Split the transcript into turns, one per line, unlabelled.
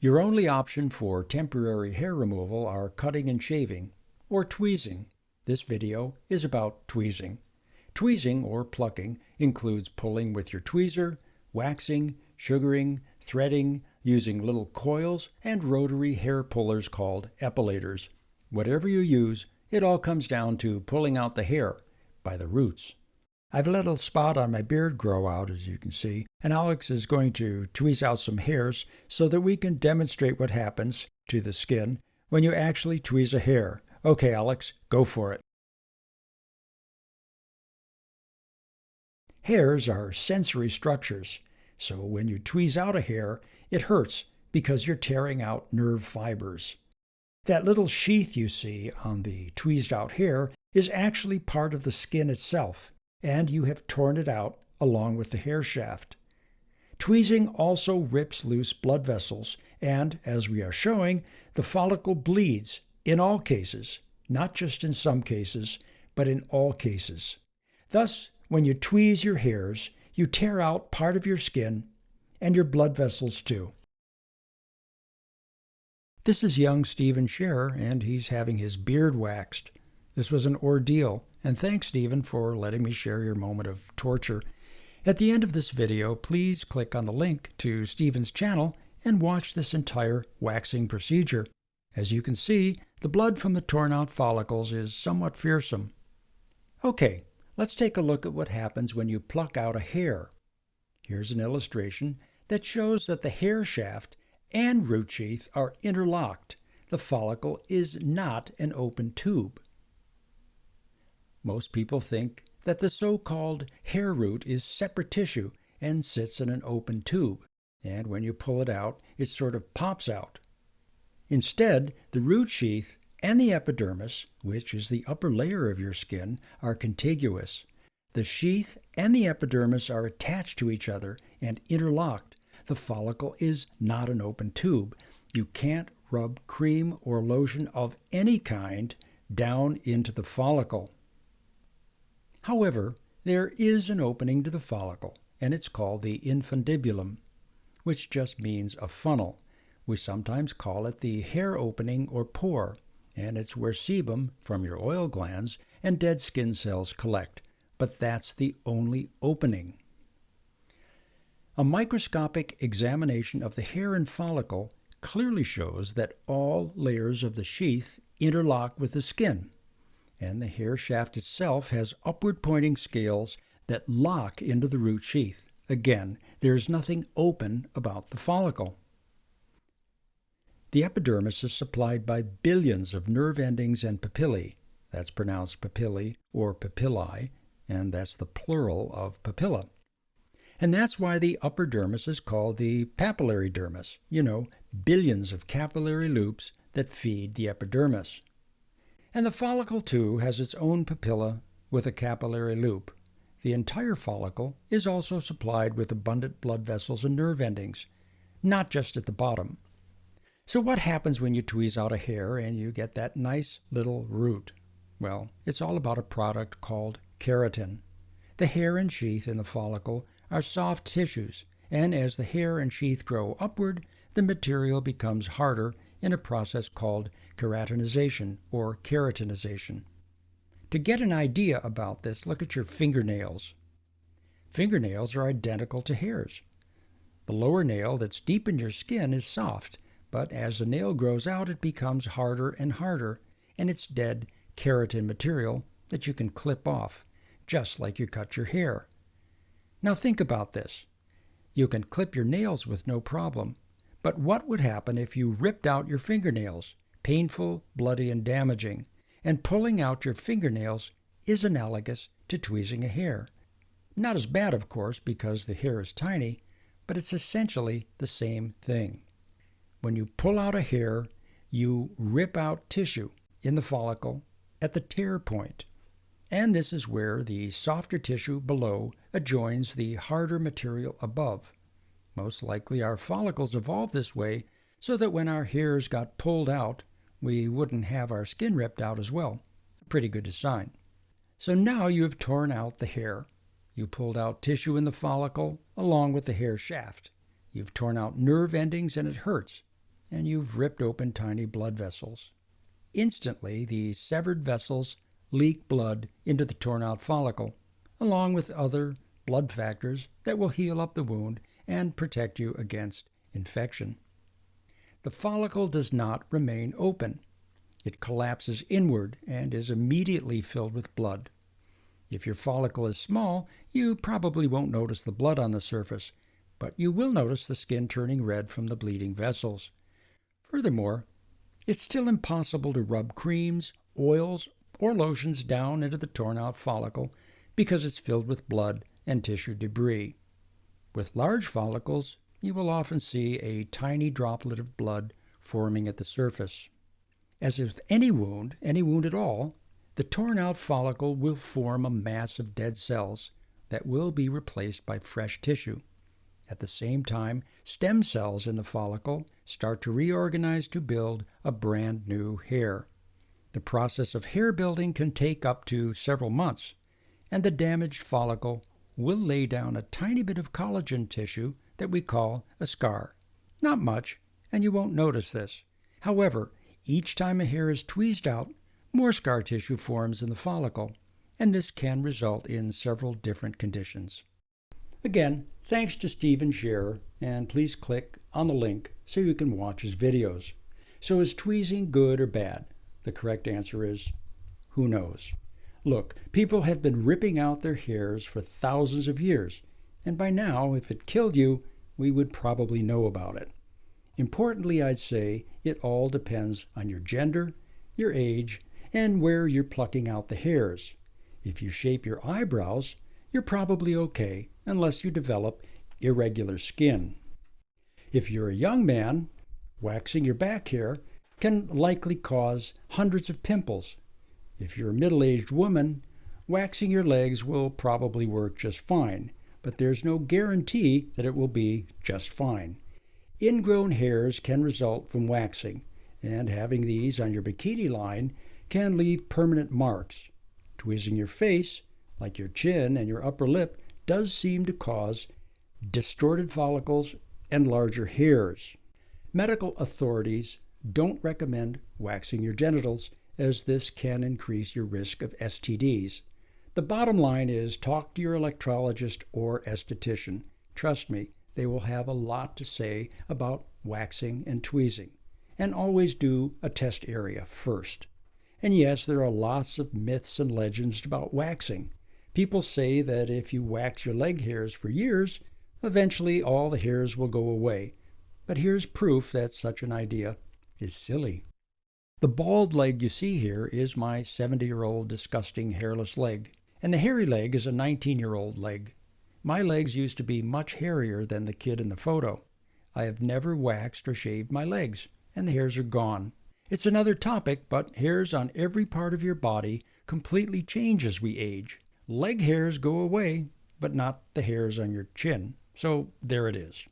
Your only option for temporary hair removal are cutting and shaving, or tweezing. This video is about tweezing. Tweezing, or plucking, includes pulling with your tweezer, waxing, sugaring, threading, using little coils, and rotary hair pullers called epillators. Whatever you use, it all comes down to pulling out the hair by the roots. I've let a little spot on my beard grow out, as you can see, and Alex is going to tweeze out some hairs so that we can demonstrate what happens to the skin when you actually tweeze a hair. Okay, Alex, go for it. Hairs are sensory structures, so when you tweeze out a hair, it hurts because you're tearing out nerve fibers. That little sheath you see on the tweezed out hair is actually part of the skin itself, and you have torn it out along with the hair shaft. Tweezing also rips loose blood vessels, and, as we are showing, the follicle bleeds in all cases, not just in some cases, but in all cases. Thus, when you tweeze your hairs, you tear out part of your skin and your blood vessels too. This is young Stephen Scherer, and he's having his beard waxed. This was an ordeal, and thanks, Stephen, for letting me share your moment of torture. At the end of this video, please click on the link to Stephen's channel and watch this entire waxing procedure. As you can see, the blood from the torn out follicles is somewhat fearsome. Okay, let's take a look at what happens when you pluck out a hair. Here's an illustration that shows that the hair shaft and root sheath are interlocked. The follicle is not an open tube. Most people think that the so-called hair root is separate tissue and sits in an open tube, and when you pull it out, it sort of pops out. Instead, the root sheath and the epidermis, which is the upper layer of your skin, are contiguous. The sheath and the epidermis are attached to each other and interlocked. The follicle is not an open tube. You can't rub cream or lotion of any kind down into the follicle. However, there is an opening to the follicle, and it's called the infundibulum, which just means a funnel. We sometimes call it the hair opening or pore, and it's where sebum from your oil glands and dead skin cells collect, but that's the only opening. A microscopic examination of the hair and follicle clearly shows that all layers of the sheath interlock with the skin, and the hair shaft itself has upward pointing scales that lock into the root sheath. Again, there is nothing open about the follicle. The epidermis is supplied by billions of nerve endings and papillae. That's pronounced papillae or papillae, and that's the plural of papilla. And that's why the upper dermis is called the papillary dermis. You know, billions of capillary loops that feed the epidermis. And the follicle, too, has its own papilla with a capillary loop. The entire follicle is also supplied with abundant blood vessels and nerve endings, not just at the bottom. So what happens when you tweeze out a hair and you get that nice little root? Well, it's all about a product called keratin. The hair and sheath in the follicle are soft tissues, and as the hair and sheath grow upward, the material becomes harder in a process called keratinization or keratinization. To get an idea about this, look at your fingernails. Fingernails are identical to hairs. The lower nail that's deep in your skin is soft, but as the nail grows out, it becomes harder and harder, and it's dead keratin material that you can clip off, just like you cut your hair. Now think about this. You can clip your nails with no problem, but what would happen if you ripped out your fingernails? Painful, bloody, and damaging. And pulling out your fingernails is analogous to tweezing a hair. Not as bad, of course, because the hair is tiny, but it's essentially the same thing. When you pull out a hair, you rip out tissue in the follicle at the tear point. And this is where the softer tissue below adjoins the harder material above. Most likely our follicles evolved this way so that when our hairs got pulled out, we wouldn't have our skin ripped out as well. A pretty good design. So now you have torn out the hair. You pulled out tissue in the follicle along with the hair shaft. You've torn out nerve endings and it hurts. and you've ripped open tiny blood vessels. Instantly, these severed vessels leak blood into the torn-out follicle, along with other blood factors that will heal up the wound and protect you against infection. The follicle does not remain open. It collapses inward and is immediately filled with blood. If your follicle is small, you probably won't notice the blood on the surface, but you will notice the skin turning red from the bleeding vessels. Furthermore, it's still impossible to rub creams, oils, or lotions down into the torn-out follicle because it's filled with blood and tissue debris. With large follicles, you will often see a tiny droplet of blood forming at the surface. As with any wound at all, the torn-out follicle will form a mass of dead cells that will be replaced by fresh tissue. At the same time, stem cells in the follicle start to reorganize to build a brand new hair. The process of hair building can take up to several months, and the damaged follicle will lay down a tiny bit of collagen tissue that we call a scar. Not much, and you won't notice this. However, each time a hair is tweezed out, more scar tissue forms in the follicle, and this can result in several different conditions. Again, thanks to Stephen Scherer, and please click on the link so you can watch his videos. So is tweezing good or bad? The correct answer is, who knows? Look, people have been ripping out their hairs for thousands of years, and by now, if it killed you, we would probably know about it. Importantly, I'd say it all depends on your gender, your age, and where you're plucking out the hairs. If you shape your eyebrows, you're probably okay, unless you develop irregular skin. If you're a young man, waxing your back hair can likely cause hundreds of pimples. If you're a middle-aged woman, waxing your legs will probably work just fine, but there's no guarantee that it will be just fine. Ingrown hairs can result from waxing, and having these on your bikini line can leave permanent marks. Tweezing your face, like your chin and your upper lip, does seem to cause distorted follicles and larger hairs. Medical authorities don't recommend waxing your genitals, as this can increase your risk of STDs. The bottom line is talk to your electrologist or esthetician. Trust me, they will have a lot to say about waxing and tweezing. And always do a test area first. And yes, there are lots of myths and legends about waxing. People say that if you wax your leg hairs for years, eventually all the hairs will go away. But here's proof that such an idea is silly. The bald leg you see here is my 70-year-old disgusting hairless leg, and the hairy leg is a 19-year-old leg. My legs used to be much hairier than the kid in the photo. I have never waxed or shaved my legs, and the hairs are gone. It's another topic, but hairs on every part of your body completely change as we age. Leg hairs go away, but not the hairs on your chin. So there it is.